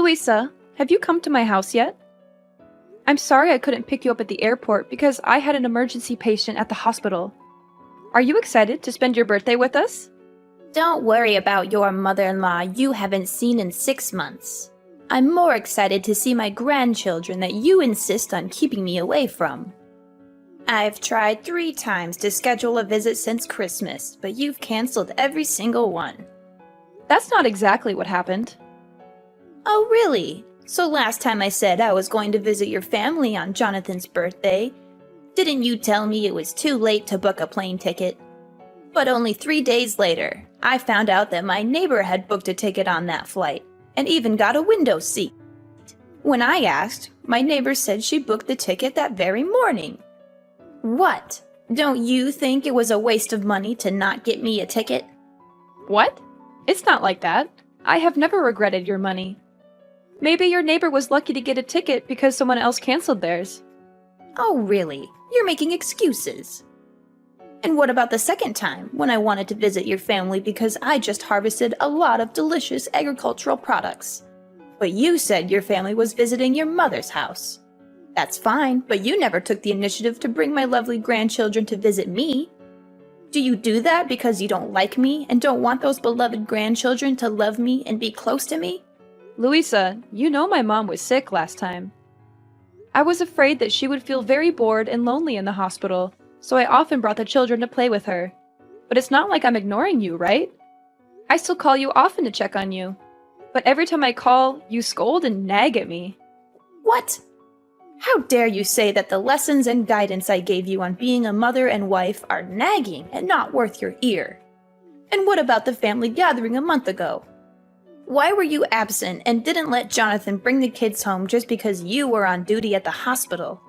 Louisa, have you come to my house yet? I'm sorry I couldn't pick you up at the airport because I had an emergency patient at the hospital. Are you excited to spend your birthday with us? Don't worry about your mother-in-law you haven't seen in 6 months. I'm more excited to see my grandchildren that you insist on keeping me away from. I've tried 3 times to schedule a visit since Christmas, but you've canceled every single one. That's not exactly what happened. Oh, really? So last time I said I was going to visit your family on Jonathan's birthday, didn't you tell me it was too late to book a plane ticket? But only 3 days later, I found out that my neighbor had booked a ticket on that flight, and even got a window seat. When I asked, my neighbor said she booked the ticket that very morning. What? Don't you think it was a waste of money to not get me a ticket? What? It's not like that. I have never regretted your money. Maybe your neighbor was lucky to get a ticket because someone else canceled theirs. Oh, really? You're making excuses. And what about the second time, when I wanted to visit your family because I just harvested a lot of delicious agricultural products? But you said your family was visiting your mother's house. That's fine, but you never took the initiative to bring my lovely grandchildren to visit me. Do you do that because you don't like me and don't want those beloved grandchildren to love me and be close to me? Louisa, you know my mom was sick last time. I was afraid that she would feel very bored and lonely in the hospital, so I often brought the children to play with her. But it's not like I'm ignoring you, right? I still call you often to check on you. But every time I call, you scold and nag at me. What? How dare you say that the lessons and guidance I gave you on being a mother and wife are nagging and not worth your ear? And what about the family gathering a month ago? Why were you absent and didn't let Jonathan bring the kids home just because you were on duty at the hospital?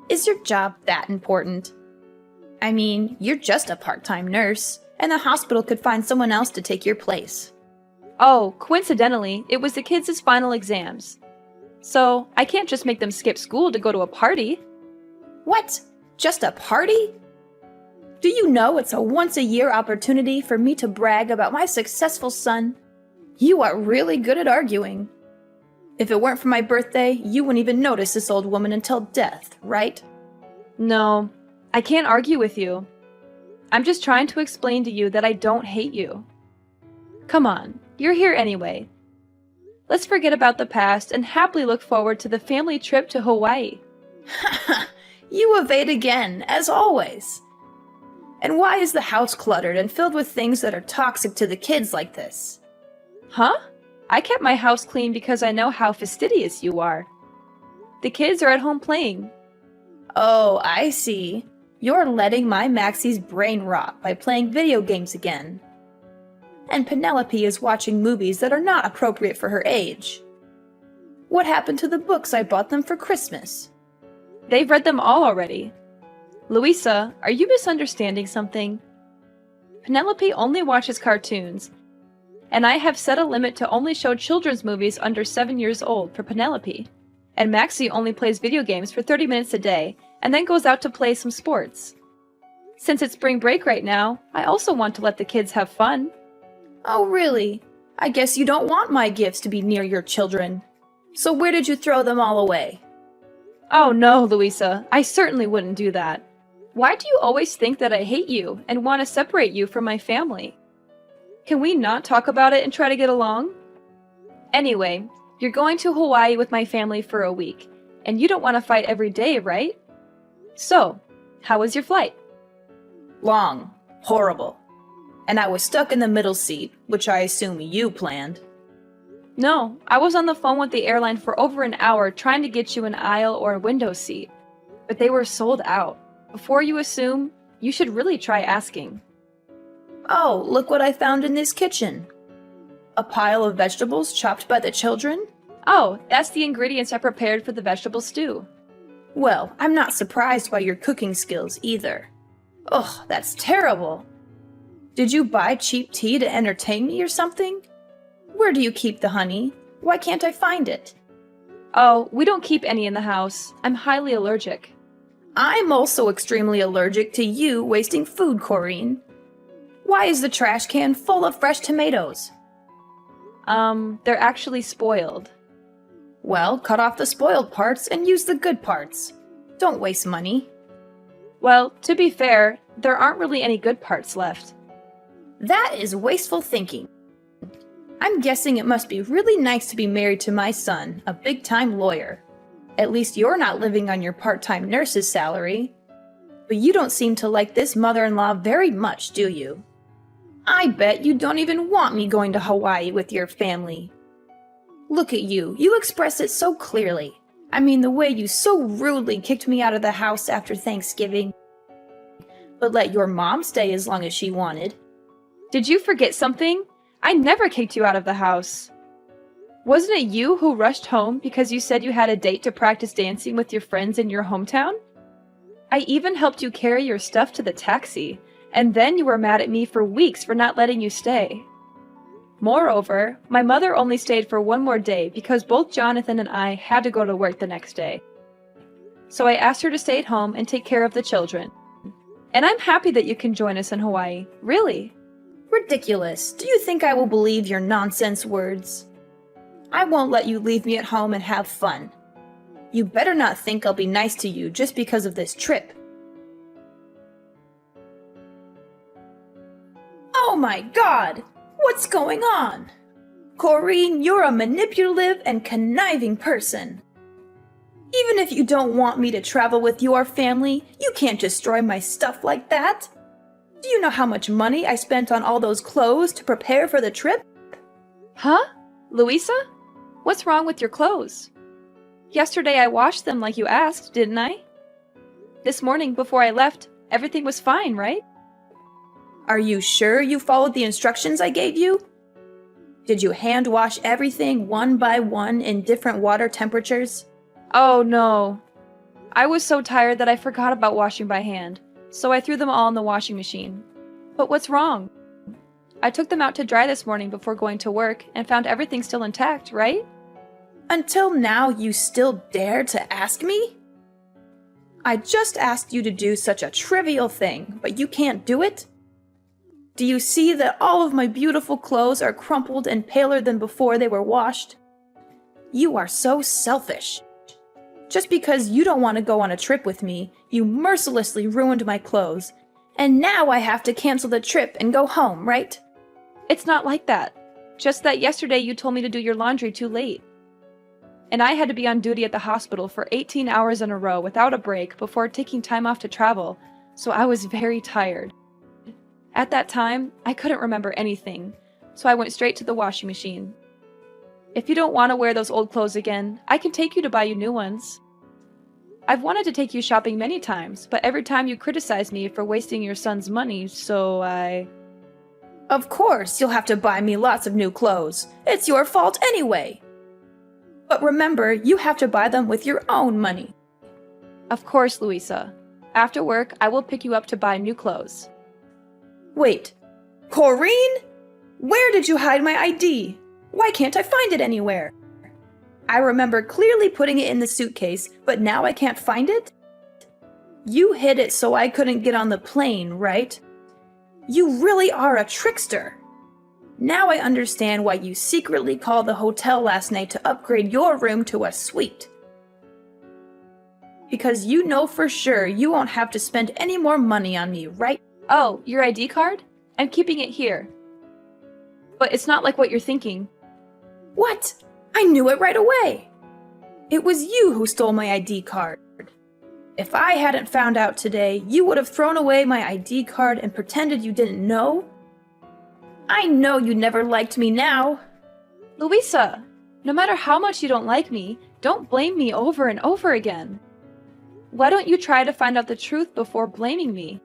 Is your job that important? I mean, you're just a part-time nurse, and the hospital could find someone else to take your place. Oh, coincidentally, it was the kids' final exams. So, I can't just make them skip school to go to a party. What? Just a party? Do you know it's a once-a-year opportunity for me to brag about my successful son? You are really good at arguing. If it weren't for my birthday, you wouldn't even notice this old woman until death, right? No, I can't argue with you. I'm just trying to explain to you that I don't hate you. Come on, you're here anyway. Let's forget about the past and happily look forward to the family trip to Hawaii. You evade again, as always. And why is the house cluttered and filled with things that are toxic to the kids like this? Huh? I kept my house clean because I know how fastidious you are. The kids are at home playing. Oh, I see. You're letting my Maxie's brain rot by playing video games again. And Penelope is watching movies that are not appropriate for her age. What happened to the books I bought them for Christmas? They've read them all already. Louisa, are you misunderstanding something? Penelope only watches cartoons, and I have set a limit to only show children's movies under 7 years old for Penelope. And Maxie only plays video games for 30 minutes a day, and then goes out to play some sports. Since it's spring break right now, I also want to let the kids have fun. Oh, really? I guess you don't want my gifts to be near your children. So where did you throw them all away? Oh no, Louisa, I certainly wouldn't do that. Why do you always think that I hate you and want to separate you from my family? Can we not talk about it and try to get along? Anyway, you're going to Hawaii with my family for a week, and you don't want to fight every day, right? So, how was your flight? Long. Horrible. And I was stuck in the middle seat, which I assume you planned. No, I was on the phone with the airline for over an hour trying to get you an aisle or a window seat. But they were sold out. Before you assume, you should really try asking. Oh, look what I found in this kitchen. A pile of vegetables chopped by the children? Oh, that's the ingredients I prepared for the vegetable stew. Well, I'm not surprised by your cooking skills either. Ugh, that's terrible. Did you buy cheap tea to entertain me or something? Where do you keep the honey? Why can't I find it? Oh, we don't keep any in the house. I'm highly allergic. I'm also extremely allergic to you wasting food, Corinne. Why is the trash can full of fresh tomatoes? They're actually spoiled. Well, cut off the spoiled parts and use the good parts. Don't waste money. Well, to be fair, there aren't really any good parts left. That is wasteful thinking. I'm guessing it must be really nice to be married to my son, a big-time lawyer. At least you're not living on your part-time nurse's salary. But you don't seem to like this mother-in-law very much, do you? I bet you don't even want me going to Hawaii with your family. Look at you. You express it so clearly. I mean, the way you so rudely kicked me out of the house after Thanksgiving. But let your mom stay as long as she wanted. Did you forget something? I never kicked you out of the house. Wasn't it you who rushed home because you said you had a date to practice dancing with your friends in your hometown? I even helped you carry your stuff to the taxi, and then you were mad at me for weeks for not letting you stay. Moreover, my mother only stayed for one more day because both Jonathan and I had to go to work the next day. So I asked her to stay at home and take care of the children. And I'm happy that you can join us in Hawaii, really. Ridiculous. Do you think I will believe your nonsense words? I won't let you leave me at home and have fun. You better not think I'll be nice to you just because of this trip. Oh my God! What's going on? Corrine, you're a manipulative and conniving person. Even if you don't want me to travel with your family, you can't destroy my stuff like that. Do you know how much money I spent on all those clothes to prepare for the trip? Huh? Louisa? What's wrong with your clothes? Yesterday I washed them like you asked, didn't I? This morning before I left, everything was fine, right? Are you sure you followed the instructions I gave you? Did you hand wash everything one by one in different water temperatures? Oh no. I was so tired that I forgot about washing by hand, so I threw them all in the washing machine. But what's wrong? I took them out to dry this morning before going to work and found everything still intact, right? Until now, you still dare to ask me? I just asked you to do such a trivial thing, but you can't do it? Do you see that all of my beautiful clothes are crumpled and paler than before they were washed? You are so selfish. Just because you don't want to go on a trip with me, you mercilessly ruined my clothes. And now I have to cancel the trip and go home, right? It's not like that. Just that yesterday you told me to do your laundry too late. And I had to be on duty at the hospital for 18 hours in a row without a break before taking time off to travel, so I was very tired. At that time, I couldn't remember anything, so I went straight to the washing machine. If you don't want to wear those old clothes again, I can take you to buy you new ones. I've wanted to take you shopping many times, but every time you criticize me for wasting your son's money, so I... Of course, you'll have to buy me lots of new clothes. It's your fault anyway. But remember, you have to buy them with your own money. Of course, Louisa. After work, I will pick you up to buy new clothes. Wait, Corrine? Where did you hide my ID? Why can't I find it anywhere? I remember clearly putting it in the suitcase, but now I can't find it? You hid it so I couldn't get on the plane, right? You really are a trickster. Now I understand why you secretly called the hotel last night to upgrade your room to a suite. Because you know for sure you won't have to spend any more money on me, right? Oh, your ID card? I'm keeping it here. But it's not like what you're thinking. What? I knew it right away. It was you who stole my ID card. If I hadn't found out today, you would have thrown away my ID card and pretended you didn't know. I know you never liked me now. Louisa, no matter how much you don't like me, don't blame me over and over again. Why don't you try to find out the truth before blaming me?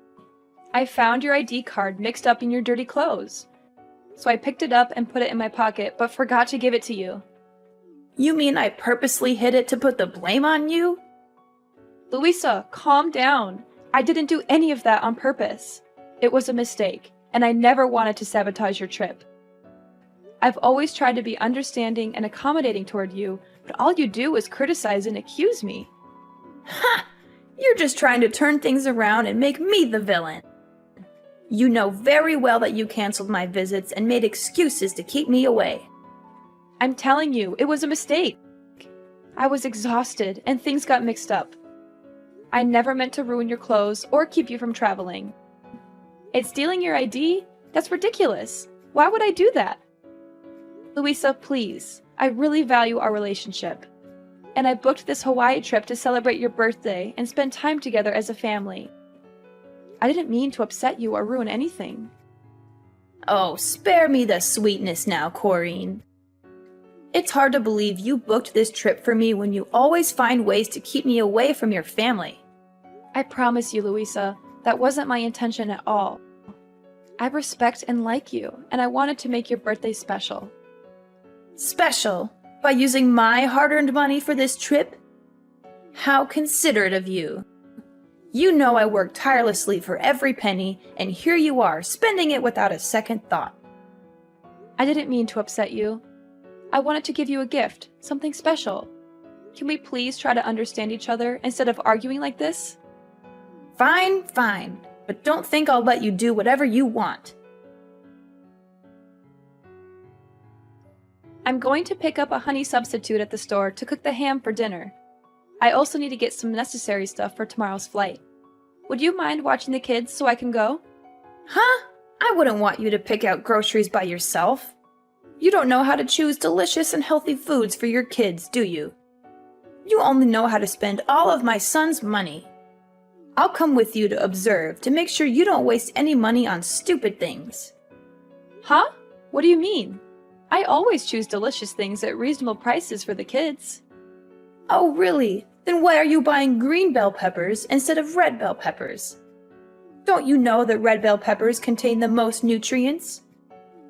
I found your ID card mixed up in your dirty clothes. So I picked it up and put it in my pocket, but forgot to give it to you. You mean I purposely hid it to put the blame on you? Louisa, calm down. I didn't do any of that on purpose. It was a mistake, and I never wanted to sabotage your trip. I've always tried to be understanding and accommodating toward you, but all you do is criticize and accuse me. Ha! You're just trying to turn things around and make me the villain. You know very well that you canceled my visits and made excuses to keep me away. I'm telling you, it was a mistake. I was exhausted and things got mixed up. I never meant to ruin your clothes or keep you from traveling. And stealing your ID? That's ridiculous. Why would I do that? Louisa, please. I really value our relationship. And I booked this Hawaii trip to celebrate your birthday and spend time together as a family. I didn't mean to upset you or ruin anything. Oh, spare me the sweetness now, Corrine. It's hard to believe you booked this trip for me when you always find ways to keep me away from your family. I promise you, Louisa, that wasn't my intention at all. I respect and like you, and I wanted to make your birthday special. Special? By using my hard-earned money for this trip? How considerate of you. You know I worked tirelessly for every penny, and here you are, spending it without a second thought. I didn't mean to upset you. I wanted to give you a gift, something special. Can we please try to understand each other instead of arguing like this? Fine, fine, but don't think I'll let you do whatever you want. I'm going to pick up a honey substitute at the store to cook the ham for dinner. I also need to get some necessary stuff for tomorrow's flight. Would you mind watching the kids so I can go? Huh? I wouldn't want you to pick out groceries by yourself. You don't know how to choose delicious and healthy foods for your kids, do you? You only know how to spend all of my son's money. I'll come with you to observe to make sure you don't waste any money on stupid things. Huh? What do you mean? I always choose delicious things at reasonable prices for the kids. Oh, really? Then why are you buying green bell peppers instead of red bell peppers? Don't you know that red bell peppers contain the most nutrients?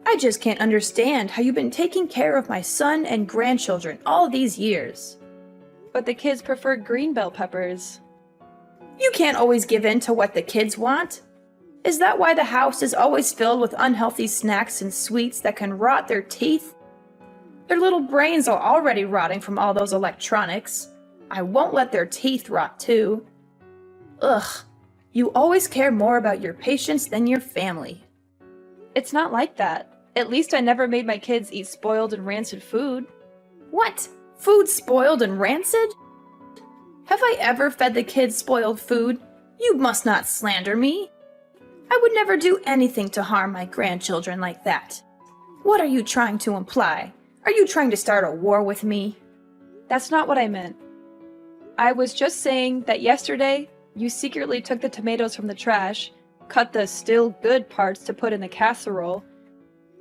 I just can't understand how you've been taking care of my son and grandchildren all these years. But the kids prefer green bell peppers. You can't always give in to what the kids want. Is that why the house is always filled with unhealthy snacks and sweets that can rot their teeth? Their little brains are already rotting from all those electronics. I won't let their teeth rot too. Ugh, you always care more about your patients than your family. It's not like that. At least I never made my kids eat spoiled and rancid food. What? Food spoiled and rancid? Have I ever fed the kids spoiled food? You must not slander me. I would never do anything to harm my grandchildren like that. What are you trying to imply? Are you trying to start a war with me? That's not what I meant. I was just saying that yesterday, you secretly took the tomatoes from the trash, cut the still good parts to put in the casserole,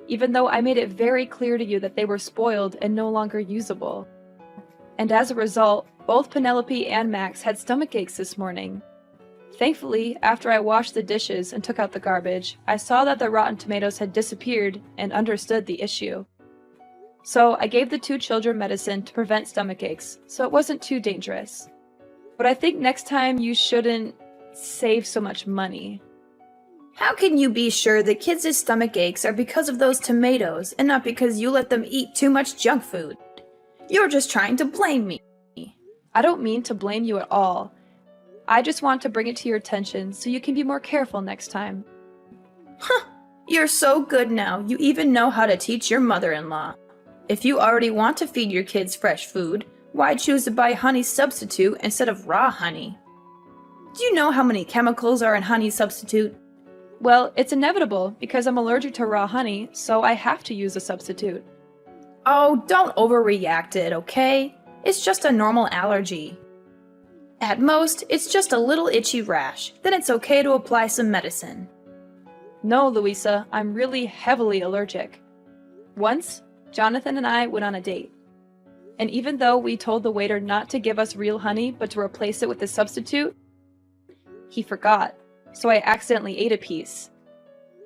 even though I made it very clear to you that they were spoiled and no longer usable. And as a result, both Penelope and Max had stomach aches this morning. Thankfully, after I washed the dishes and took out the garbage, I saw that the rotten tomatoes had disappeared and understood the issue. So I gave the two children medicine to prevent stomach aches, so it wasn't too dangerous. But I think next time you shouldn't save so much money. How can you be sure the kids' stomach aches are because of those tomatoes and not because you let them eat too much junk food? You're just trying to blame me. I don't mean to blame you at all. I just want to bring it to your attention so you can be more careful next time. Huh, you're so good now, you even know how to teach your mother-in-law. If you already want to feed your kids fresh food, why choose to buy honey substitute instead of raw honey? Do you know how many chemicals are in honey substitute? Well, it's inevitable because I'm allergic to raw honey, so I have to use a substitute. Oh, don't overreact it, okay? It's just a normal allergy. At most, it's just a little itchy rash. Then it's okay to apply some medicine. No, Louisa, I'm really heavily allergic. Once, Jonathan and I went on a date. And even though we told the waiter not to give us real honey but to replace it with a substitute, he forgot, so I accidentally ate a piece.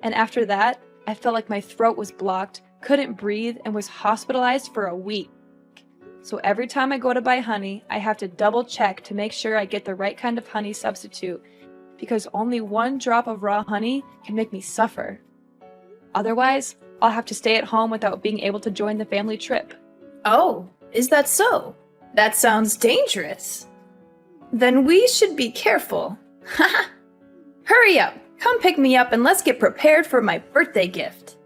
And after that, I felt like my throat was blocked, couldn't breathe, and was hospitalized for a week. So every time I go to buy honey, I have to double check to make sure I get the right kind of honey substitute, because only one drop of raw honey can make me suffer. Otherwise, I'll have to stay at home without being able to join the family trip. Oh, is that so? That sounds dangerous. Then we should be careful. Haha! Hurry up! Come pick me up and let's get prepared for my birthday gift.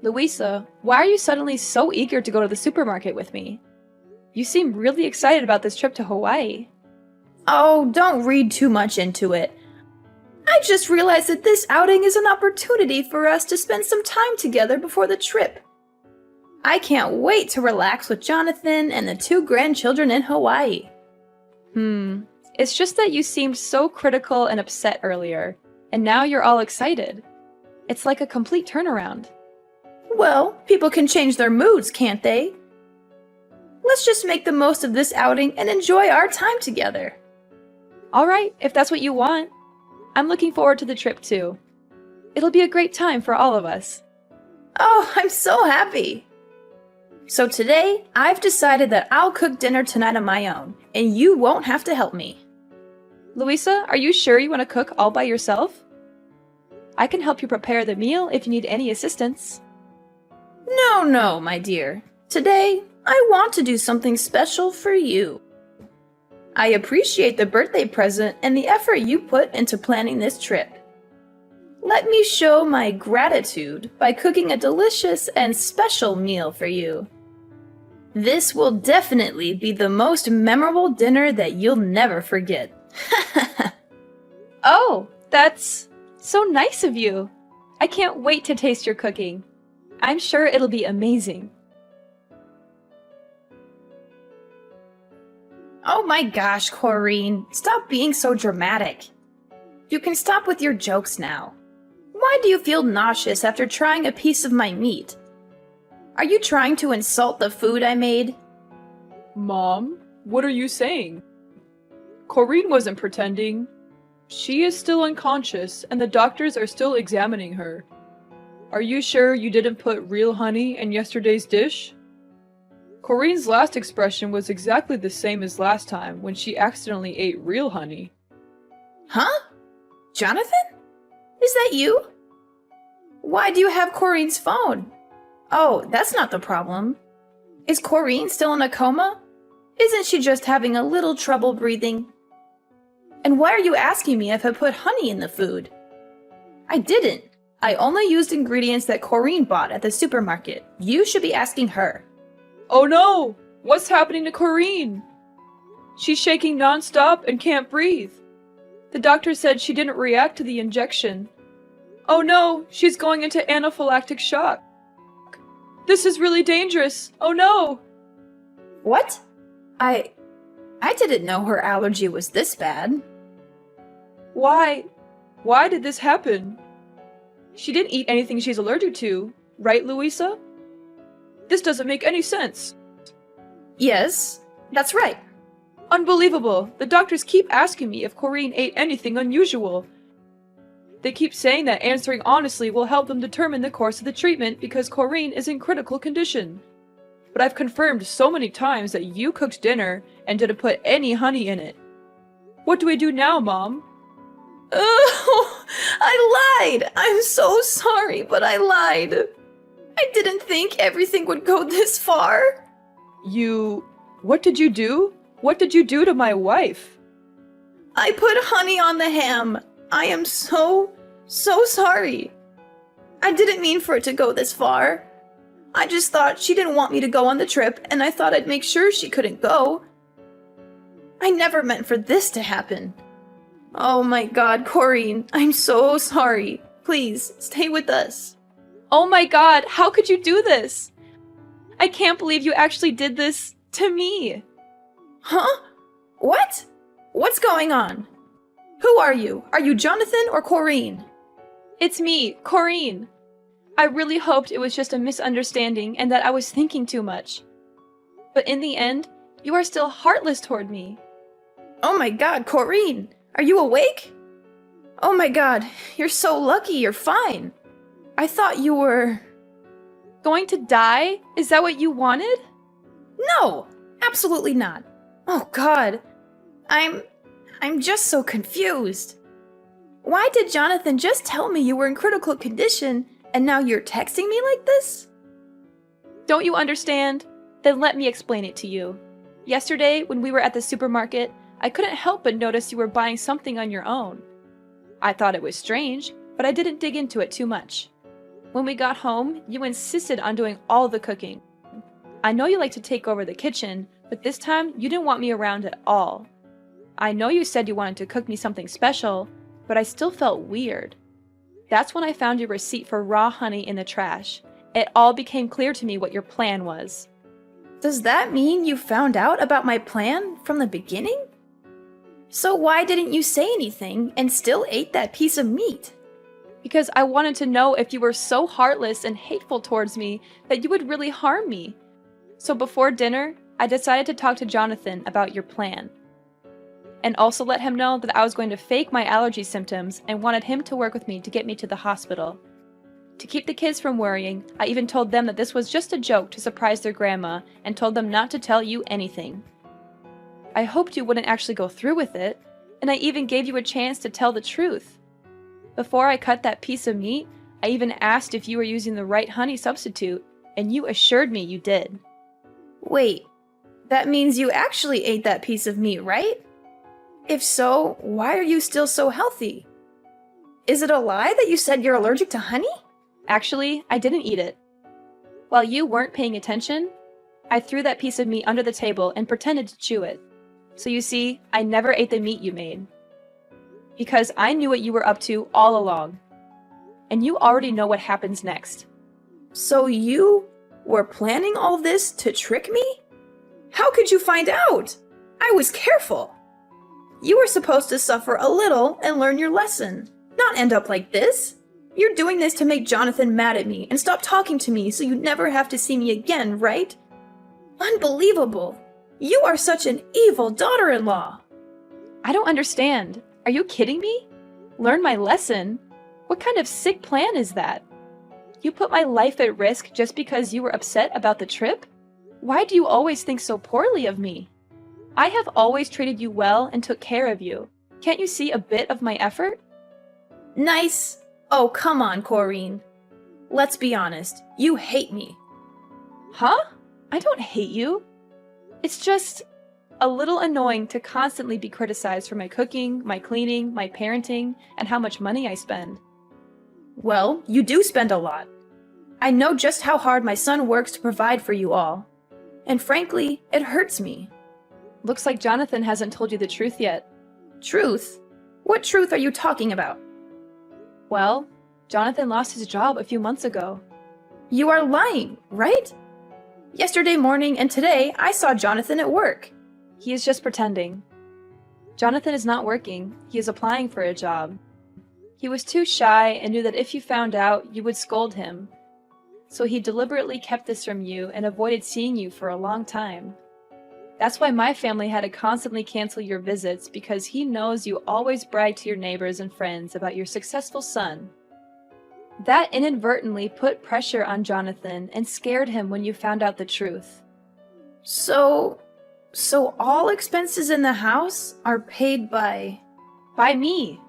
Louisa, why are you suddenly so eager to go to the supermarket with me? You seem really excited about this trip to Hawaii. Oh, don't read too much into it. I just realized that this outing is an opportunity for us to spend some time together before the trip. I can't wait to relax with Jonathan and the 2 grandchildren in Hawaii. It's just that you seemed so critical and upset earlier, and now you're all excited. It's like a complete turnaround. Well, people can change their moods, can't they? Let's just make the most of this outing and enjoy our time together. All right, if that's what you want. I'm looking forward to the trip too. It'll be a great time for all of us. Oh, I'm so happy. So today, I've decided that I'll cook dinner tonight on my own, and you won't have to help me. Louisa, are you sure you want to cook all by yourself? I can help you prepare the meal if you need any assistance. No, my dear. Today, I want to do something special for you. I appreciate the birthday present and the effort you put into planning this trip. Let me show my gratitude by cooking a delicious and special meal for you. This will definitely be the most memorable dinner that you'll never forget. Oh, that's so nice of you. I can't wait to taste your cooking. I'm sure it'll be amazing. Oh my gosh, Corrine, stop being so dramatic. You can stop with your jokes now. Why do you feel nauseous after trying a piece of my meat? Are you trying to insult the food I made? Mom, what are you saying? Corrine wasn't pretending. She is still unconscious, and the doctors are still examining her. Are you sure you didn't put real honey in yesterday's dish? Corrine's last expression was exactly the same as last time when she accidentally ate real honey. Huh? Jonathan? Is that you? Why do you have Corrine's phone? Oh, that's not the problem. Is Corrine still in a coma? Isn't she just having a little trouble breathing? And why are you asking me if I put honey in the food? I didn't. I only used ingredients that Corrine bought at the supermarket. You should be asking her. Oh no! What's happening to Corrine? She's shaking nonstop and can't breathe. The doctor said she didn't react to the injection. Oh no, she's going into anaphylactic shock. This is really dangerous. Oh no! What? I didn't know her allergy was this bad. Why? Why did this happen? She didn't eat anything she's allergic to, right, Louisa? This doesn't make any sense. Yes, that's right. Unbelievable. The doctors keep asking me if Corrine ate anything unusual. They keep saying that answering honestly will help them determine the course of the treatment because Corrine is in critical condition. But I've confirmed so many times that you cooked dinner and didn't put any honey in it. What do we do now, Mom? Oh, I lied! I'm so sorry, but I lied. I didn't think everything would go this far. What did you do? What did you do to my wife? I put honey on the ham. I am so sorry. I didn't mean for it to go this far. I just thought she didn't want me to go on the trip, and I thought I'd make sure she couldn't go. I never meant for this to happen. Oh my god, Corrine, I'm so sorry. Please, stay with us. Oh my god, how could you do this? I can't believe you actually did this to me. Huh? What? What's going on? Who are you? Are you Jonathan or Corrine? It's me, Corrine. I really hoped it was just a misunderstanding and that I was thinking too much. But in the end, you are still heartless toward me. Oh my god, Corrine! Are you awake? Oh my god, you're so lucky you're fine. I thought you were... Going to die? Is that what you wanted? No! Absolutely not. Oh god. I'm just so confused. Why did Jonathan just tell me you were in critical condition and now you're texting me like this? Don't you understand? Then let me explain it to you. Yesterday, when we were at the supermarket, I couldn't help but notice you were buying something on your own. I thought it was strange, but I didn't dig into it too much. When we got home, you insisted on doing all the cooking. I know you like to take over the kitchen, but this time you didn't want me around at all. I know you said you wanted to cook me something special, but I still felt weird. That's when I found your receipt for raw honey in the trash. It all became clear to me what your plan was. Does that mean you found out about my plan from the beginning? So why didn't you say anything and still ate that piece of meat? Because I wanted to know if you were so heartless and hateful towards me that you would really harm me. So before dinner, I decided to talk to Jonathan about your plan. And also let him know that I was going to fake my allergy symptoms and wanted him to work with me to get me to the hospital. To keep the kids from worrying, I even told them that this was just a joke to surprise their grandma and told them not to tell you anything. I hoped you wouldn't actually go through with it, and I even gave you a chance to tell the truth. Before I cut that piece of meat, I even asked if you were using the right honey substitute, and you assured me you did. Wait, that means you actually ate that piece of meat, right? If so, why are you still so healthy? Is it a lie that you said you're allergic to honey? Actually, I didn't eat it. While you weren't paying attention, I threw that piece of meat under the table and pretended to chew it. So you see, I never ate the meat you made. Because I knew what you were up to all along. And you already know what happens next. So you were planning all this to trick me? How could you find out? I was careful. You were supposed to suffer a little and learn your lesson, not end up like this. You're doing this to make Jonathan mad at me and stop talking to me so you never have to see me again, right? Unbelievable. You are such an evil daughter-in-law. I don't understand. Are you kidding me? Learn my lesson? What kind of sick plan is that? You put my life at risk just because you were upset about the trip? Why do you always think so poorly of me? I have always treated you well and took care of you. Can't you see a bit of my effort? Nice. Oh, come on, Corrine. Let's be honest. You hate me. Huh? I don't hate you. It's just a little annoying to constantly be criticized for my cooking, my cleaning, my parenting, and how much money I spend. Well, you do spend a lot. I know just how hard my son works to provide for you all. And frankly, it hurts me. Looks like Jonathan hasn't told you the truth yet. Truth? What truth are you talking about? Well, Jonathan lost his job a few months ago. You are lying, right? Yesterday morning and today, I saw Jonathan at work. He is just pretending. Jonathan is not working. He is applying for a job. He was too shy and knew that if you found out, you would scold him. So he deliberately kept this from you and avoided seeing you for a long time. That's why my family had to constantly cancel your visits, because he knows you always brag to your neighbors and friends about your successful son. That inadvertently put pressure on Jonathan and scared him when you found out the truth. So all expenses in the house are paid by me.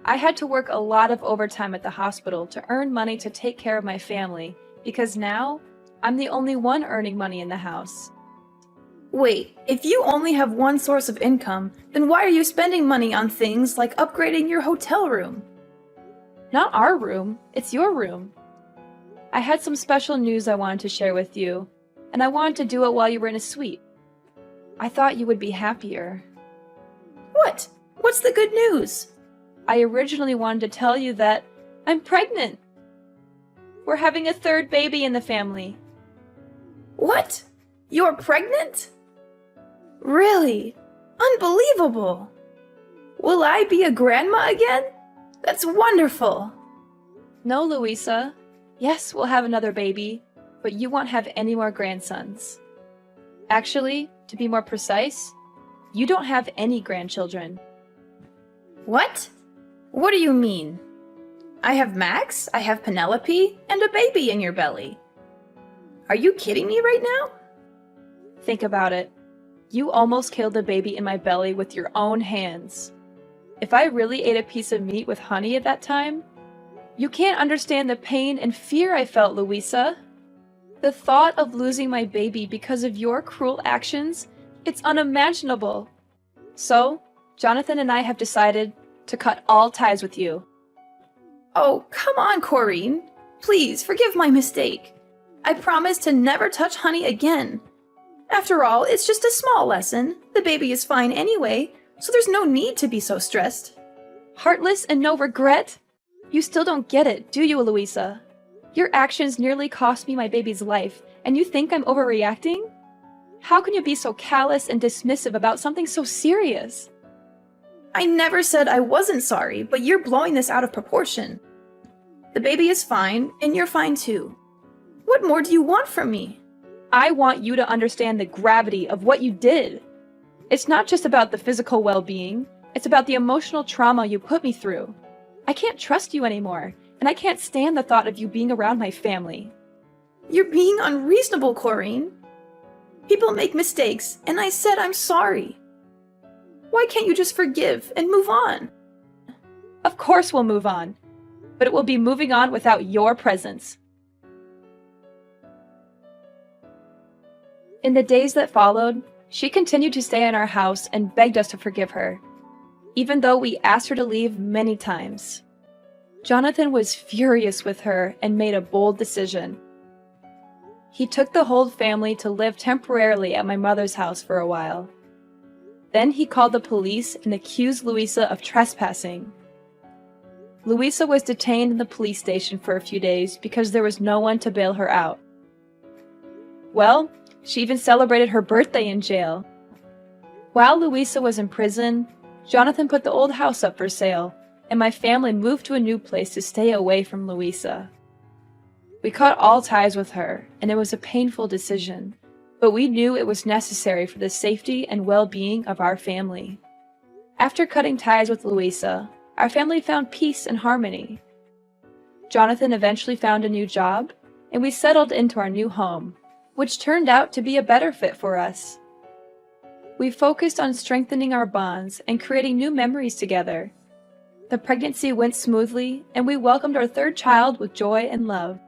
I had to work a lot of overtime at the hospital to earn money to take care of my family, because now I'm the only one earning money in the house. Wait, if you only have one source of income, then why are you spending money on things like upgrading your hotel room? Not our room, it's your room. I had some special news I wanted to share with you, and I wanted to do it while you were in a suite. I thought you would be happier. What? What's the good news? I originally wanted to tell you that I'm pregnant. We're having a third baby in the family. What? You're pregnant? Really? Unbelievable! Will I be a grandma again? That's wonderful! No, Louisa. Yes, we'll have another baby, but you won't have any more grandsons. Actually, to be more precise, you don't have any grandchildren. What? What do you mean? I have Max, I have Penelope, and a baby in your belly. Are you kidding me right now? Think about it. You almost killed the baby in my belly with your own hands. If I really ate a piece of meat with honey at that time, you can't understand the pain and fear I felt, Louisa. The thought of losing my baby because of your cruel actions, it's unimaginable. So, Jonathan and I have decided to cut all ties with you. Oh, come on, Corrine. Please, forgive my mistake. I promise to never touch honey again. After all, it's just a small lesson. The baby is fine anyway, so there's no need to be so stressed. Heartless and no regret? You still don't get it, do you, Louisa? Your actions nearly cost me my baby's life, and you think I'm overreacting? How can you be so callous and dismissive about something so serious? I never said I wasn't sorry, but you're blowing this out of proportion. The baby is fine, and you're fine too. What more do you want from me? I want you to understand the gravity of what you did. It's not just about the physical well-being, it's about the emotional trauma you put me through. I can't trust you anymore, and I can't stand the thought of you being around my family. You're being unreasonable, Corrine. People make mistakes, and I said I'm sorry. Why can't you just forgive and move on? Of course we'll move on, but it will be moving on without your presence. In the days that followed, she continued to stay in our house and begged us to forgive her, even though we asked her to leave many times. Jonathan was furious with her and made a bold decision. He took the whole family to live temporarily at my mother's house for a while. Then he called the police and accused Louisa of trespassing. Louisa was detained in the police station for a few days because there was no one to bail her out. Well, she even celebrated her birthday in jail. While Louisa was in prison, Jonathan put the old house up for sale, and my family moved to a new place to stay away from Louisa. We cut all ties with her, and it was a painful decision, but we knew it was necessary for the safety and well-being of our family. After cutting ties with Louisa, our family found peace and harmony. Jonathan eventually found a new job, and we settled into our new home, which turned out to be a better fit for us. We focused on strengthening our bonds and creating new memories together. The pregnancy went smoothly, and we welcomed our third child with joy and love.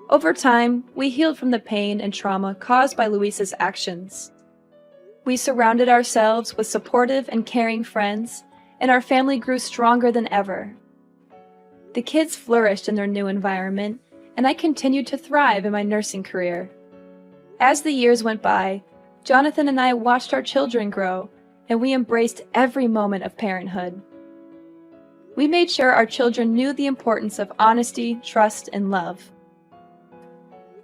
Over time, we healed from the pain and trauma caused by Louisa's actions. We surrounded ourselves with supportive and caring friends, and our family grew stronger than ever. The kids flourished in their new environment, and I continued to thrive in my nursing career. As the years went by, Jonathan and I watched our children grow, and we embraced every moment of parenthood. We made sure our children knew the importance of honesty, trust, and love.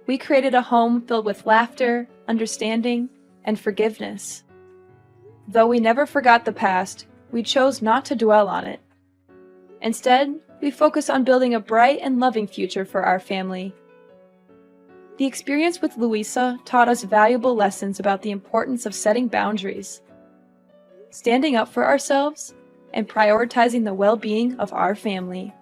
We created a home filled with laughter, understanding, and forgiveness. Though we never forgot the past, we chose not to dwell on it. Instead, we focused on building a bright and loving future for our family. The experience with Louisa taught us valuable lessons about the importance of setting boundaries, standing up for ourselves, and prioritizing the well-being of our family.